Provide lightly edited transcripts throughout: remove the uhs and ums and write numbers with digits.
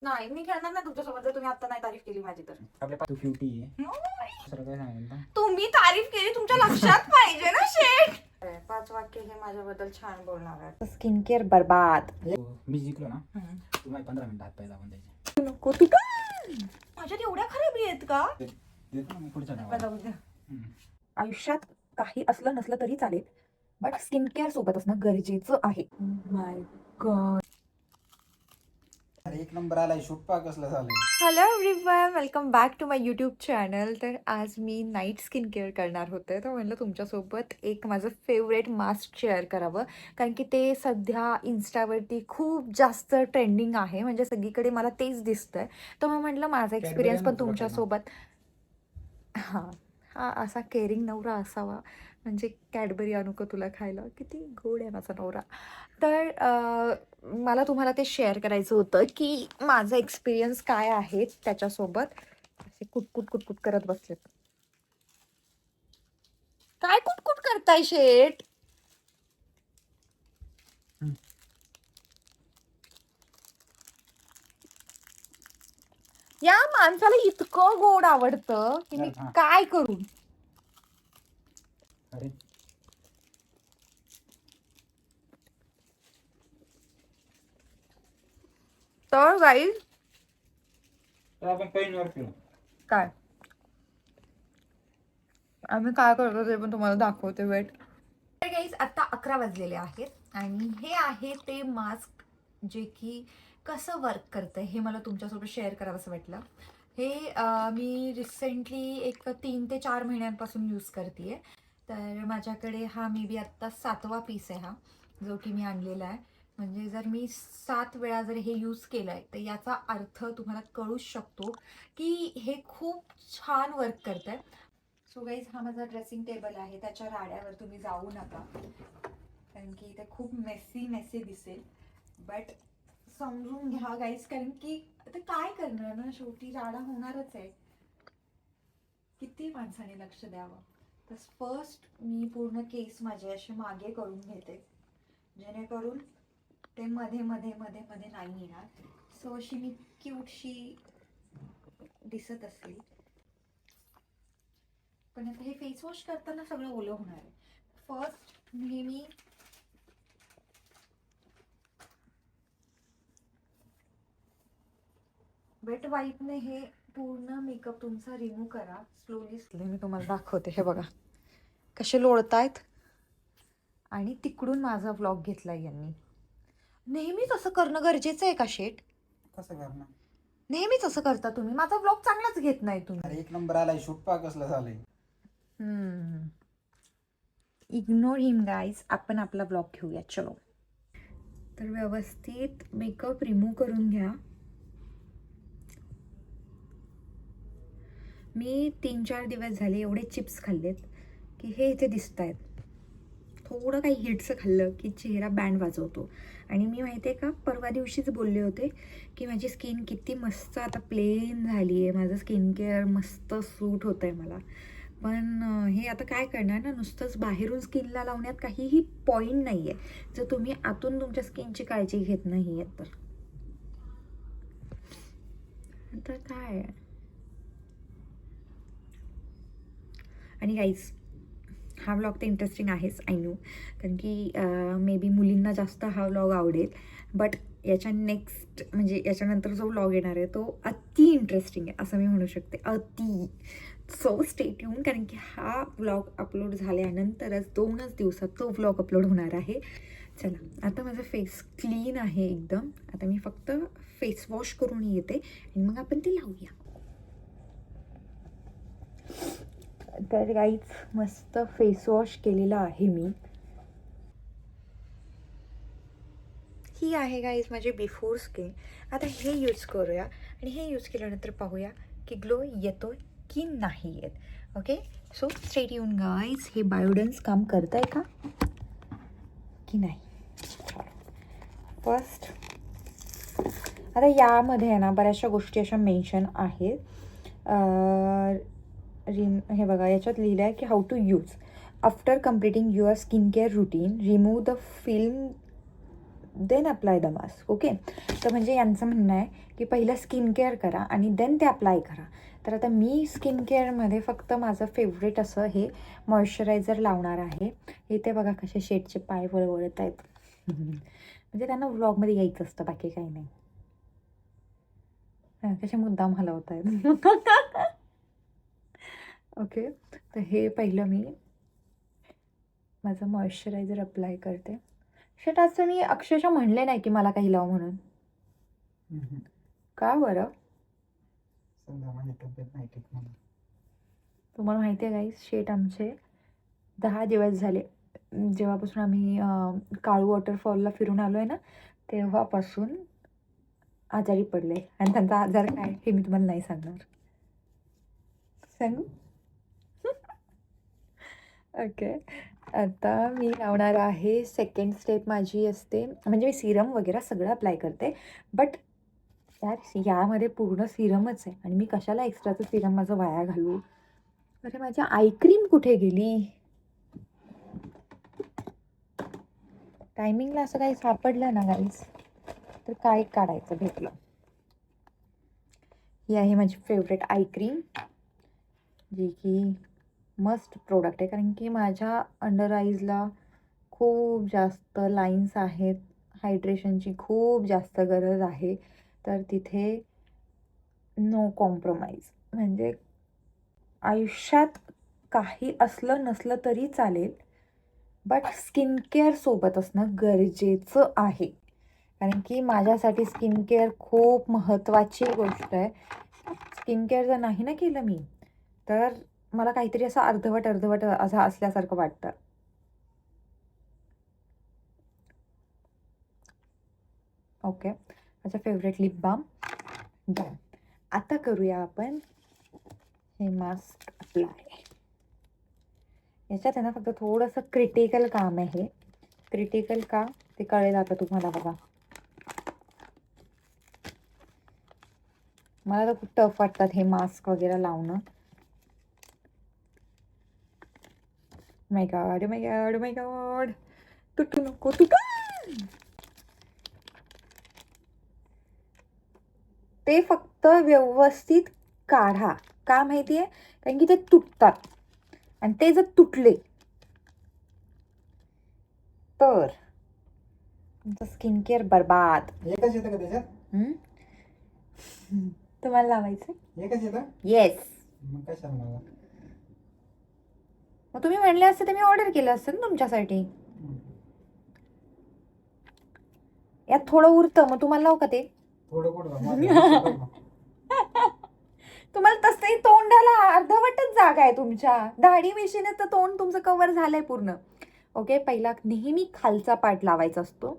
नाही मी खेळणार नाही तुमच्यासोबत जर तुम्ही आता नाही तारीफ केली माझी तर. आपल्या तू क्युटी आहे. No, दुसरं काय सांगेल ना. तुम्ही तारीफ केली तुमच्या लक्षात पाहिजे ना शेट. 5 वाक्य हे माझ्याबद्दल छान बोलणार आहे. स्किन केअर बर्बाद. मी जिंकलो ना तू माझे 15 मिनिटं हात पाय लावून द्यायचे. तू नको तू का माझ्यात एवढ्या खराबी आहेत का? देतो ना मी पुढच्या नावाला. आयुष्यात काही असलं नसलं तरी चालेल बट स्किन केअर सोबत असणं गरजेचं आहे. My God. अरे एक नंबर आलाय शूट पा कसलं झालंय. Hello everyone, welcome back to my YouTube channel. तर आज मी नाईट स्किन केअर करणार होते, तर म्हणलं तुमच्यासोबत एक माझं फेवरेट मास्क शेअर करावं, कारण की ते सध्या इन्स्टावरती खूप जास्त ट्रेंडिंग आहे, म्हणजे सगळीकडे मला तेच दिसतंय. तर मग म्हटलं माझा एक्सपिरियन्स पण तुमच्यासोबत. हां हा असा केअरिंग नवरा असावा, म्हणजे कॅडबरी आणू का तुला खायला, किती गोड आहे माझा नवरा. तर मला तुम्हाला ते शेअर करायचं होतं की माझा एक्सपिरियन्स काय आहे त्याच्यासोबत. असे कुटकुट कुटकुट करत बसलेत. काय कुटकुट करताय शेट? या माणसाला इतकं गोड आवडतं की मी काय करू. अरे तर गाईज आपण पेनवर पिऊ. काय आम्ही काय करतो ते पण तुम्हाला दाखवते, वेट. तर गाईज आता 11 वाजलेले आहेत आणि हे आहे ते मास्क जे की कसं वर्क करतं हे मला तुमच्यासोबत शेअर करावं असं वाटलं. हे मी रिसेंटली एक 3 ते 4 महिन्यांपासून यूज करते. तर माझ्याकडे हा मे बी आत्ता 7वा पीस आहे हा, जो की मी आणलेला आहे. म्हणजे जर मी 7 वेळा जर हे यूज केलं आहे तर याचा अर्थ तुम्हाला कळूच शकतो की हे खूप छान वर्क करतं आहे. सो गाईज हा माझा ड्रेसिंग टेबल आहे, त्याच्या राड्यावर तुम्ही जाऊ नका कारण की ते खूप मेसी मेसी दिसेल. बट समजून घ्या गाईज, कारण की आता काय करणार ना, शेवटी राडा होणारच आहे. किती माणसाने लक्ष द्यावं. तर फर्स्ट मी पूर्ण केस माझे असे मागे करून घेते, जेणेकरून ते मध्ये मध्ये मध्ये मध्ये नाही येणार. सो अशी मी क्यूटशी दिसत असेल. पण आता हे फेस वॉश करताना सगळं ओलं होणार आहे. फर्स्ट नेहमी वेट वाईपने हे पूर्ण मेकअप तुमचा रिमूव्ह करा स्लोली. मी तुम्हाला दाखवते, हे बघा कसे लोळतायत. आणि तिकडून माझा व्लॉग घेतलाय यांनी. नेहमीच असं करणं गरजेचं आहे का शेट? कसं करणार. नेहमीच असं करता तुम्ही, माझा व्लॉग चांगलाच घेत नाही तुम्ही. अरे एक नंबर आलाय शूट पा कसलं झालंय. इग्नोर हिम गाईज, आपण आपला ब्लॉग घेऊया. चलो. तर व्यवस्थित मेकअप रिमूव्ह करून घ्या. मी 3-4 दिवस झाले एवढे चिप्स खाल्लेत की हे इथे दिसत आहेत. थोडं काही हिट्स खाल्लं की चेहरा बँड वाजवतो. आणि मी माहिती आहे का, परवा दिवशीच बोलले होते की माझी स्किन किती मस्त आता प्लेन झाली आहे, माझं स्किन केअर मस्त सूट होतं आहे मला. पण हे आता काय करणार ना, नुसतंच बाहेरून स्किनला लावण्यात काहीही पॉईंट नाही आहे जर तुम्ही आतून तुमच्या स्किनची काळजी घेत नाही आहे तर. आता काय. आणि गाईज हा व्लॉग तर इंटरेस्टिंग आहेच, आय नो, कारण की मे बी मुलींना जास्त हा व्लॉग आवडेल. बट याच्या नेक्स्ट म्हणजे याच्यानंतर जो व्लॉग येणार आहे तो अति इंटरेस्टिंग आहे असं मी म्हणू शकते, अति. सो स्टे ट्यून, कारण की हा व्लॉग अपलोड झाल्यानंतरच 2च दिवसात तो व्लॉग अपलोड होणार आहे. चला, आता माझा फेस क्लीन आहे एकदम. आता मी फक्त फेस वॉश करून येते आणि मग आपण ते लावूया. तर गाईज मस्त फेस वॉश केलेला आहे मी. ही आहे गाईज माझी बिफोर स्किन. आता हे यूज करूया आणि हे यूज केल्यानंतर पाहूया की ग्लो येतोय की नाही येत. Okay, so stay tune guys. हे बायोडन्स काम करत आहे का की नाही. फर्स्ट आता यामध्ये आहे ना बऱ्याचशा गोष्टी अशा मेन्शन आहेत. हे बघा, याच्यात लिहिलं आहे की how to use after completing your skin care routine, remove the film then apply the mask. Okay, तर म्हणजे यांचं म्हणणं आहे की पहिलं स्किन केअर करा आणि देन ते अप्लाय करा. तर आता मी स्किन केअरमध्ये फक्त माझं फेवरेट असं हे मॉइश्चरायझर लावणार आहे. इथे बघा कसे शेडचे पाय वळवळत आहेत. म्हणजे त्यांना व्लॉगमध्ये यायचं असतं, बाकी काही नाही. कसे मुद्दाम हलवत आहेत. ओके, तर हे पहिलं मी माझं मॉइश्चरायझर अप्लाय करते. शेट, आज मी अक्षरशः म्हणले नाही की मला काही लाव म्हणून. का बरं? समजा माझी तब्येत नाही ठीक म्हणून. तुम्हाला माहिती आहे गाईस, शेट आमचे 10 दिवस झाले जेव्हापासून आम्ही काळू वॉटरफॉलला फिरून आलो आहे ना, तेव्हापासून आजारी पडले. आणि त्यांचा आजार काय हे मी तुम्हाला नाही सांगणार. सांगू? ओके, आता मी लावणार आहे. सेकंड स्टेप माझी असते, म्हणजे मी सिरम वगैरे सगळं अप्लाय करते. बट यार यामध्ये पूर्ण सिरमच आहे आणि मी कशाला एक्स्ट्राचं सिरम माझं वाया घालू. अरे माझी आय क्रीम कुठे गेली? टायमिंगला असं काही सापडलं ना गाईस तर काय काढायचं भेटलं. ही आहे माझी फेवरेट आय क्रीम, जी की मस्ट प्रोडक्ट आहे. कारण की माझ्या अंडर आईजला खूप जास्त लाईन्स आहेत, हायड्रेशनची खूप जास्त गरज आहे. तर तिथे नो कॉम्प्रोमाइज. म्हणजे आयुष्यात काही असलं नसलं तरी चालेल, बट स्किन केअर सोबत असणं गरजेचं आहे. कारण की माझ्यासाठी स्किन केअर खूप महत्त्वाची गोष्ट आहे. स्किन केअर जर नाही ना केलं मी, तर मला काहीतरी असं अर्धवट असं असल्यासारखं वाटतं. ओके, माझा फेवरेट लिप बाम डन. आता करूया आपण हे मास्क अप्लाय. याच्यात आहे ना फक्त थोडंसं क्रिटिकल काम आहे. क्रिटिकल का ते कळेल आता तुम्हाला. बघा, मला तर खूप टफ वाटतात हे मास्क वगैरे लावणं. माय गॉड, माय गॉड, माय गॉड. तुटू नको, तुटू. ते फक्त व्यवस्थित काढा. का माहिती आहे? कारण की ते तुटतात आणि ते जर तुटले तर तुमचं स्किन केअर बर्बाद. एकच येतं का त्याच्यात? तुम्हाला लावायचं? एकच येतं? येस. मग कशाला मला? मग तुम्ही म्हणले असते तर मी ऑर्डर केलं असतं ना तुमच्यासाठी. यात थोडं उरतं, मग तुम्हाला लावू का ते? थोडं कुठं तुम्हाला तसंही तोंडाला अर्धवटच जागा आहे तुमच्या. दाढी मिशीने तर तोंड तुमचं कव्हर झालंय पूर्ण. ओके, पहिला नेहमी खालचा पार्ट लावायचा असतो.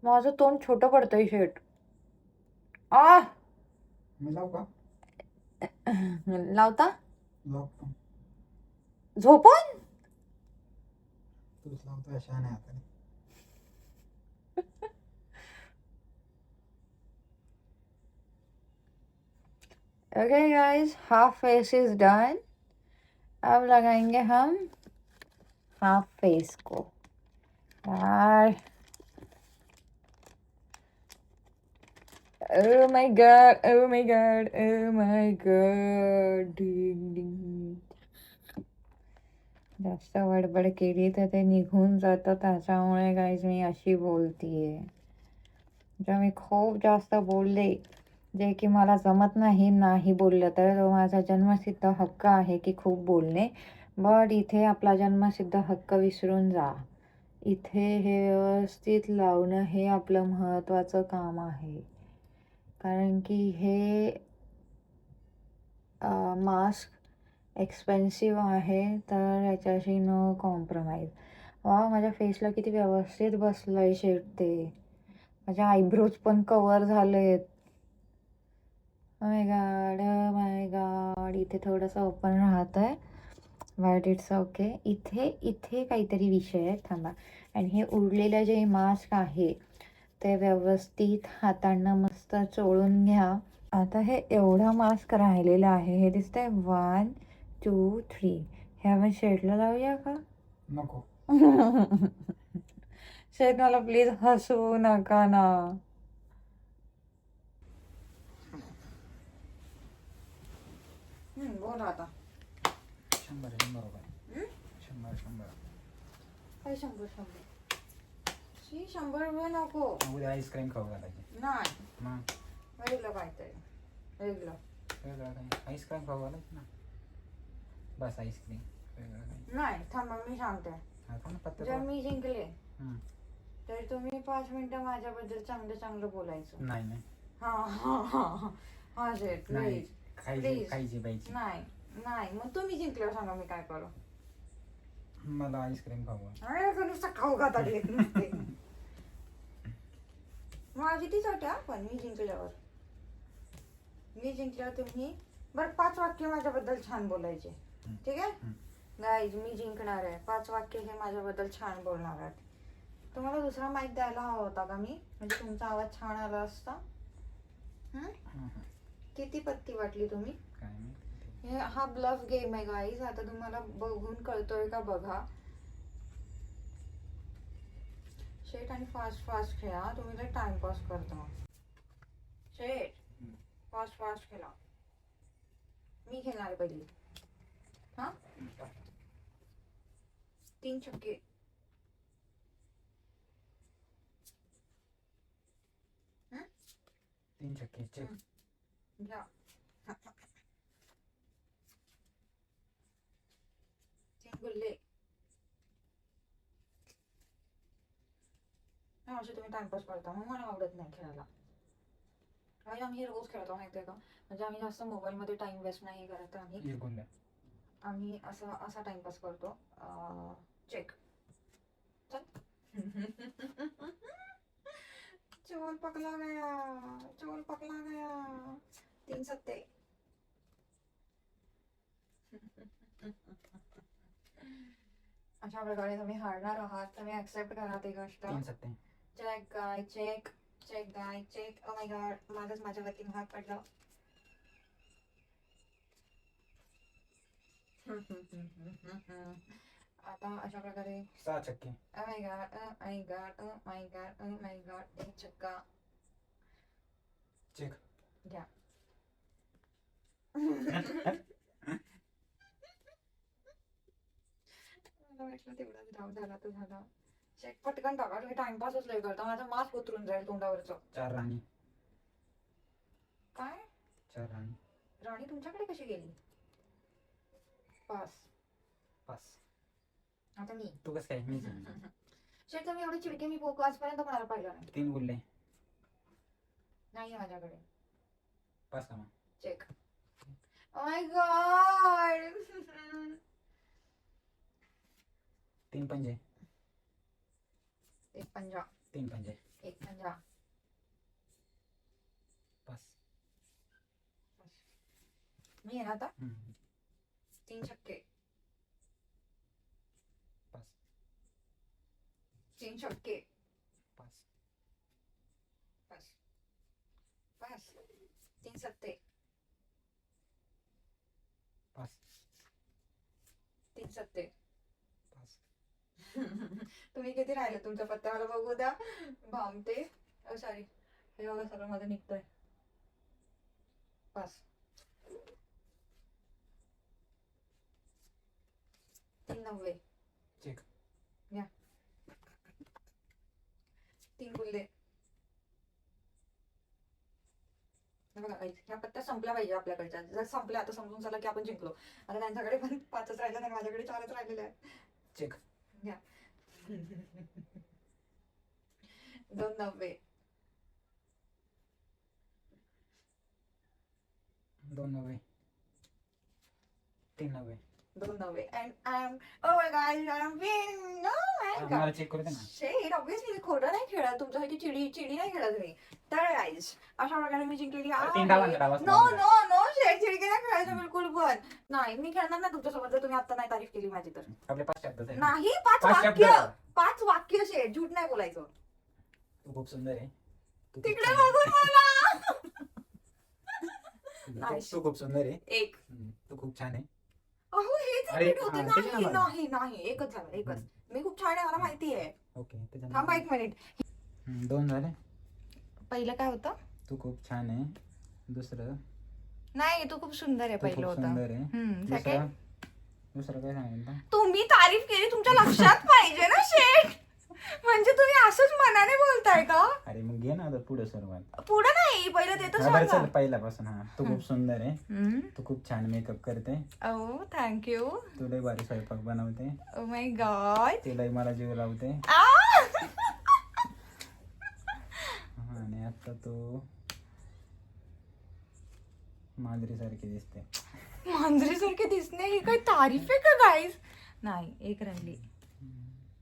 माझं तोंड छोटं पडतंय शेट. मी लावू का? लावता? लावतो. झोपून? तूच लावतो शहाण्या हाताने. Okay guys, half face is done. अब लगाएंगे हम हाफ फेस को. यार, oh my god, oh my god, oh my god. डिंग डिंग. जास्त बडबड केली तर ते निघून जातं, त्याच्यामुळे गाईज मी अशी बोलतीये. जर मी खूप जास्त बोलले जे की मला जमत नाही बोललं तर तो माझा जन्मसिद्ध हक्क आहे की खूप बोलणे. बट इथे आपला जन्मसिद्ध हक्क विसरून जा. इथे हे व्यवस्थित लावणं हे आपलं महत्त्वाचं काम आहे. कारण की हे मास्क एक्सपेन्सिव्ह आहे, तर याच्याशी नो कॉम्प्रोमाइज. वा, माझ्या फेसला किती व्यवस्थित बसलं आहे शेट ते. माझ्या आयब्रोज पण कवर झालेत. माय गॉड, माय गॉड. इथे थोडंसं ओपन राहत आहे, बट इट्स ओके. इथे काहीतरी विषय आहे, थांबा. आणि हे उरलेलं जे मास्क आहे ते व्यवस्थित हातांना मस्त चोळून घ्या. आता हे एवढा मास्क राहिलेला आहे, हे दिसतंय 1 2 3. हे आपण शेडला लावूया का? नको. शेत मला प्लीज हसवू नका ना. बोला आता. 100 रुपये. 100. काय 100? शी 100 रुपये नको. उद्या आईस्क्रीम खाऊ घालायची. नाही मग वेगळं काहीतरी वेगळं. वेगळं काही आईस्क्रीम खाऊ घालायची ना. बस आईस्क्रीम वेगळं काही. नाही थांबा मी सांगते. आता ना पत्ते जर मी जिंकले हम्म. तर तुम्ही 5 मिनिटं माझ्याबद्दल चांगलं चांगलं बोलायचं. नाही हा हा हा हा शेट नाही प्लीज. खायची Please. खायची पाहिजे. नाही नाही मग तुम्ही जिंकल्यावर सांगा मी काय करू. मला आईस्क्रीम खाऊ घाल. अरे नुसतं खाऊ खाता येत नसते. माझी तीच वाटते पण मी जिंकल्यावर तुम्ही बरं 5 वाक्य माझ्याबद्दल छान बोलायचे. ठीक आहे गाईज मी जिंकणार आहे. 5 वाक्य हे माझ्याबद्दल छान बोलणार आहेत. तुम्हाला दुसरा माईक द्यायला हवा होता का मी म्हणजे तुमचा आवाज छान आला असता. किती पत्ती वाटली तुम्ही. काय नाही. हा ब्लफ गेम आहे गाईज. आता तुम्हाला बघून कळतोय का बघा. शेट आणि फास्ट खेळा. तुम्ही लय टाइमपास करता. शेट फास्ट खेळा. मी खेळणार पहिली. हा 3 छक्के. तीन छक्के चेक. घ्या. 3 गुल्ले. असे तुम्ही टाइमपास करता मग मला आवडत नाही खेळायला. आणि आम्ही हे रोज खेळतो माहितीये का. म्हणजे आम्ही जास्त मोबाईल मध्ये टाइम वेस्ट नाही करत. आम्ही असा टाइमपास करतो. चेक. चल. चोर पकला गया. 3 सत्ते. अशा प्रकारे तुम्ही हारणार आहात. तुम्ही ऍक्सेप्ट करा ती गोष्ट. 3 सत्ते. Check guy check. Oh my God माझंच माझ्यावरती भाग पडला. आता अशा प्रकारे 6 छक्के. ओ माय गॉड 1 छक्का. चेक. घ्या. मला वाटलं तेवढाच धाव झाला तो झाला. चेक पटकन टाका. तुम्ही टाइमपासच लय करता. माझा मास्क उतरून जाईल तोंडावरचं. 4 राणी. काय 4 राणी. राणी तुमच्याकडे कशी गेली. पास. आता मी. तू कसं काय मी शेट तुम्ही एवढे चिडके मी पोक आजपर्यंत कोणाला पाहिलं नाही. 3 गुल्ले. नाही माझ्याकडे. पास का मग. चेक. Oh my God. 3 पंजे. 1 पंजा. 3 पंजे. 1 पंजा. पास. मी आहे ना आता. 3 छक्के. पास. 3 छक्के. पास. पास. 3 सत्ते. पास. 3 सत्ते. पास. तुम्ही किती राहिले तुमच्या पत्त्याला बघू द्या. भामते. सॉरी हे बघा सगळं मध्ये निघतोय. पास. 3 90. चेक. घ्या. 3 गुल्ले. बघा ह्या पत्त्या संपल्या पाहिजे आपल्याकडच्या. जर संपल्या आता समजून चला की आपण जिंकलो. आता त्यांच्याकडे पण 5च राहिले नाही. माझ्याकडे 4च राहिलेले आहेत. चेक. घ्या. 2 90. 2 90. 3 90. 2 90. And I'm oh my god I'm winning. Oh my god. मला चेक करू दे ना. शेट ऑब्विसली मी खोटं नाही खेळत. तुमच्यासाठी चिडी नाही खेळत मी. तर गाईज अशा प्रकारे मी जिंकलेली आहे. 3 डावांचा डाव असतो. नो शेट चिडकी नाही खेळायचं बिलकुल पण. नाही मी खेळणार ना तुमच्यासोबत जर तुम्ही आता नाही तारीफ केली माझी तर. आपले 5 शब्द आहेत. नाही 5 5 शब्द. वाक्य. 5 वाक्य शेट झूट नाही बोलायचं. तू खूप सुंदर आहे. तू खूप तिकडे छान आहे. बघून बोला. तू खूप सुंदर आहे. 1. तू खूप छान आहे. अहो हेच अरे, रिपीट होते. हा, त्याच्या नाही नावाने. नाही नाही एकच झालं एकच. मी खूप छान आहे मला माहिती आहे. ओके थांबा एक मिनिट. 2 झाले. पहिलं काय होतं? तू खूप छान आहे. दुसरं नाही तू खूप सुंदर आहे तू पहिलं खूप होतं. सुंदर आहे. सेकंड दुसरं काय सांगितलं? तुम्ही तारीफ केली तुमच्या लक्षात पाहिजे ना शेठ. म्हणजे तुम्ही असंच मनाने बोलताय का? अरे मग घे ना आता पुढे सुरुवात. पुढे नाही पहिलं ते तर हा, बरं सांगा. चल पहिल्यापासून. हा तू खूप सुंदर आहे. तू खूप छान मेकअप करते. ओ थँक्यू. तू लय भारी स्वयंपाक बनवते. ओ माय गॉड. तू लय मला जीव लावते. आणि आता तू मांजरी सारखी दिसते. मांजरीसारखे दिसणे ही काही तारीफ आहे का गाईस? नाही एक राहिली.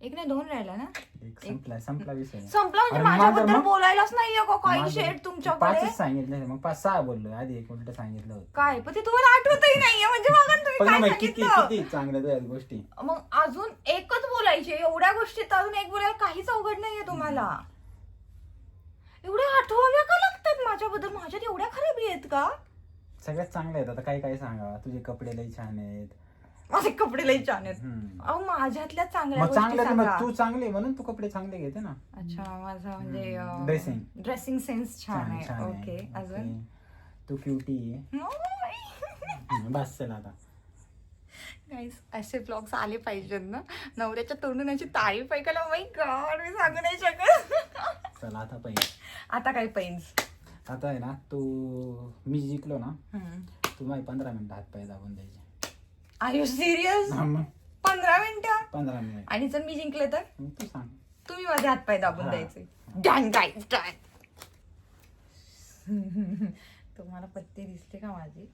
एक नाही 2 राहिला ना. एक संपला विषय. संपला म्हणजे अरे माझ्याबद्दल मग? बोलायलाच नाहीये का काही माझं- शेठ तुमच्याकडे? 5च सांगितलं मग 5-6 बोललो. आधी एक उलट सांगितलं होतं. काय पण ते तुम्हाला आठवतही नाहीये म्हणजे बघा ना तुम्ही पण काय मग किती सांगितलं. किती चांगल्या तुझ्या गोष्टी. मग अजून एकच बोलायचे एवढ्या गोष्टीत अजून एक बोलायला काहीच अवघड नाहीये तुम्हाला. एवढ्या आठवाव्या का लागतात माझ्याबद्दल? माझ्यात एवढ्या खराबी आहेत का? सगळ्यात चांगले आहेत. आता काय काय सांगा. तुझे कपडे लय छान आहेत. माझे कपडे लई छान आहेत. हम्म. अहो माझ्यातल्या चांगल्या मग गोष्टी चांगले सांगा. मग तू चांगली म्हणून तू कपडे चांगले घेते ना. अच्छा माझा म्हणजे ड्रेसिंग ड्रेसिंग सेन्स छान आहे. ओके अजून ओके. तू क्युटी आहे. बस चल आता. गाईस असे ब्लॉग्स आले पाहिजेत ना. नवऱ्याच्या तोंडून याची तारीफ ऐकायला माय गॉड मी सांगू नाही शकत. चल आता पहिले. आता काय पैन्स. आता आहे ना तू मी जिंकलो ना. तू माझे 15 मिनिटं हात पाय दाबून द्यायचे. R you serious? 15 मिनिटं? 15 मिनिट. आणि जर मी जिंकले तर मग तू सांग. तुम्ही माझे हातपाय दाबून हा. द्यायचे. डन गाईस डन. तुम्हाला पत्ते दिसते का माझी?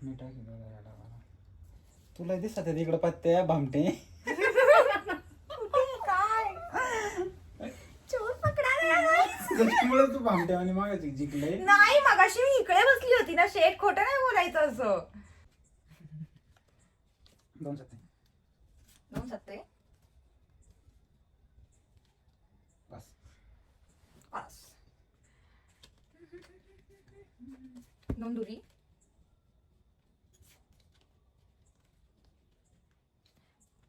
मी टाकी तुला दिसत आहे तिकडे पत्ते भामटे. काय चोर पकडा. त्याच्यामुळे तू भामटे आणि मागायची जिंकले. नाही मगाशी मी इकडे बसली होती ना शेठ. खोटं नाही बोलायचं असं. 2 सत्ते. 2 सत्ते. बस. पास. 2 दुरी.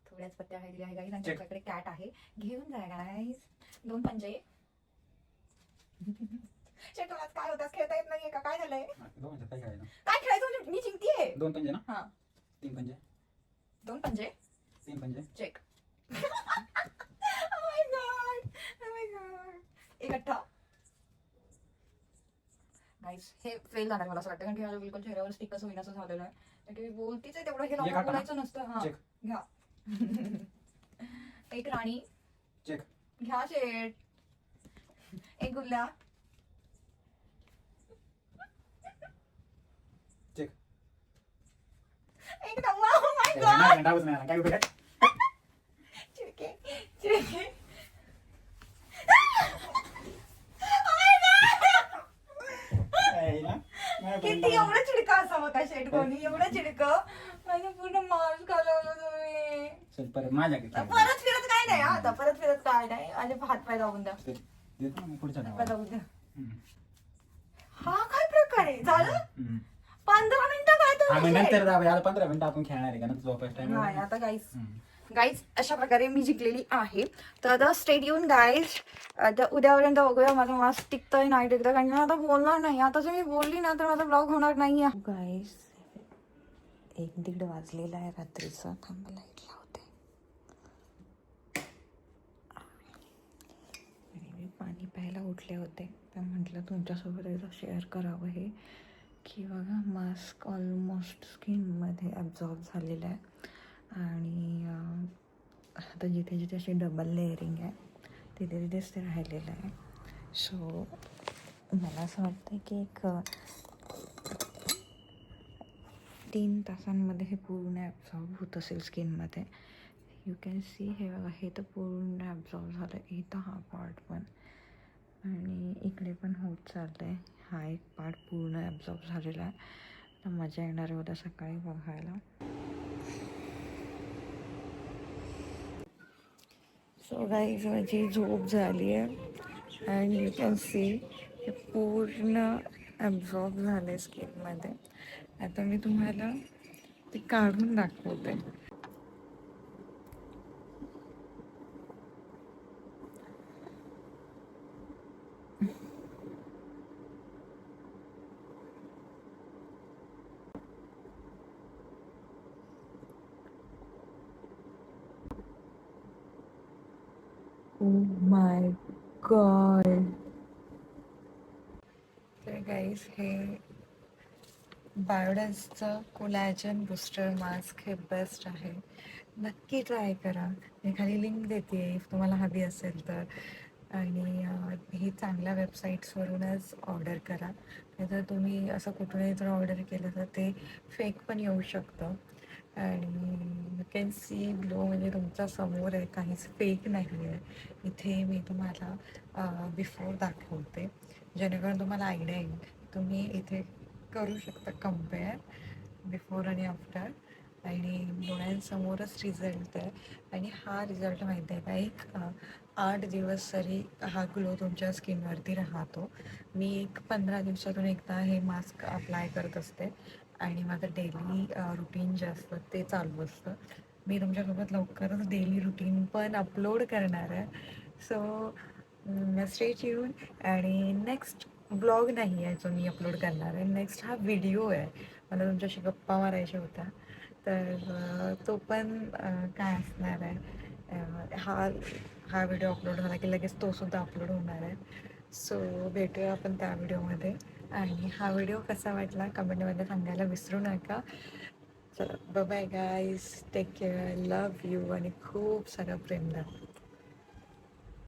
थोड्याच पत्त्या आहे दिल्या आहे गाईस. आणि तुमच्याकडे कॅट आहे घेऊन जा गाईस. 2 पंजे. शेठ तुला काय होतं खेळता येत नाहीये का? काय झालंय? 2 सत्ते काय ना. काय खेळायचं म्हणजे मी जिंकतीये. 2 पंजे ना. हा 3 पंजे. 2 पंजे. 3 पंजे. Check. Oh my god. Oh my god. एक अठ्ठा. गाईस हे फेल झालं मला असं वाटतं. कारण की माझ्या बिलकुल चेहऱ्यावर स्टिक असं होईन असं झालेलं आहे. कारण की मी बोलतीच आहे तेवढं हे एक लवकर अठ्ठा. बोलायचं नसतं. हा चेक. घ्या. एक राणी. चेक. घ्या शेट. एक गुल्ला. चेक. एक नवा. Oh my god. काय उपयोग? चिडके चिडके. Oh my god. किती एवढं चिडका असावं का शेट कोणी? एवढं चिडकं माझं पूर्ण मार्क्स घालवलं तुम्ही. चल परत माझ्याकडे खेळ. परत फिरत काय नाही आता. परत फिरत काय नाही. माझे हात पाय दाबून द्या. देतो ना मग पुढच्या हात पाय डावाला. दाबून द्या. हम्म. हा काय प्रकार आहे? झालं हम्म. 15 मिनिटं काय हा मग तुम्ही नंतर दाब. याला 15 मिनिटं आपण खेळणार आहे का ना झोपायचा टाइम. नाही आता गाईज अशा प्रकारे मी जिंकलेली आहे. तर आता स्टेट येऊन गाईज आता उद्यापर्यंत बघूया माझं मास्क टिकतंय नाही टिकतं. कारण की आता बोलणार नाही. आता जर मी बोलली ना तर माझा ब्लॉग होणार नाही. गाईज 1-1:30 वाजलेला आहे रात्रीचा. थांबा लाईट लावते. आणि मी पाणी प्यायला उठले होते तर म्हटलं तुमच्यासोबत एकदा शेअर करावं हे की बघा मास्क ऑलमोस्ट स्किनमध्ये ॲब्झॉर्ब झालेलं आहे. आणि आता जिथे जिथे अशी डबल लेअरिंग आहे तिथे तिथेच ते राहिलेलं आहे. सो मला असं वाटतं की एक 3 तासांमध्ये हे पूर्ण ॲब्झॉर्ब होत असेल स्किनमध्ये. यू कॅन सी हे बघा हे तर पूर्ण ॲब्झॉर्ब झालं. इथं हा पार्ट पण आणि इकडे पण होत चाललं आहे. हा एक पार्ट पूर्ण ॲब्झॉर्ब झालेला आहे. तर मजा येणार आहे उद्या सकाळी बघायला. सो गाईज माझी झोप झाली आहे अँड यू कॅन सी हे पूर्ण ॲब्झॉर्ब झालं आहे स्किनमध्ये. आता मी तुम्हाला ती काढून दाखवते. ओ माय गॉड. तर गाईज हे बायोडन्सचं कोलॅजन बूस्टर मास्क हे बेस्ट आहे. नक्की ट्राय करा. मी खाली लिंक देते इफ तुम्हाला हवी असेल तर. आणि ही चांगल्या वेबसाईट्सवरूनच ऑर्डर करा. नाहीतर तुम्ही असं कुठूनही जर ऑर्डर केलं तर ते फेक पण येऊ शकतं. आणि यू कॅन सी ग्लो म्हणजे तुमच्या समोर आहे, काहीच फेक नाही आहे. इथे मी तुम्हाला बिफोर दाखवते जेणेकरून तुम्हाला आयडिया येईल. तुम्ही इथे करू शकता कम्पेअर बिफोर आणि आफ्टर. आणि डोळ्यांसमोरच रिझल्ट आहे. आणि हा रिझल्ट माहिती आहे का, एक 8 दिवस तरी हा ग्लो तुमच्या स्किनवरती राहतो. मी एक 15 दिवसातून एकदा हे मास्क अप्लाय करत असते. आणि माझं डेली रुटीन जे असतं ते चालू असतं. मी तुमच्यासोबत लवकरच डेली रुटीन पण अपलोड करणार आहे. So stay tune. आणि नेक्स्ट ब्लॉग नाही आहे जो मी अपलोड करणार आहे, नेक्स्ट हा व्हिडिओ आहे. मला तुमच्याशी गप्पा मारायच्या होत्या, तर तो पण काय असणार आहे, हा व्हिडिओ अपलोड झाला की लगेच तो सुद्धा अपलोड होणार आहे. सो भेटूया आपण त्या व्हिडिओमध्ये. आणि हा व्हिडिओ कसा वाटला कमेंटमध्ये सांगायला विसरू नका. चला bye bye guys, take care, love you आणि खूप सारं प्रेम द्या.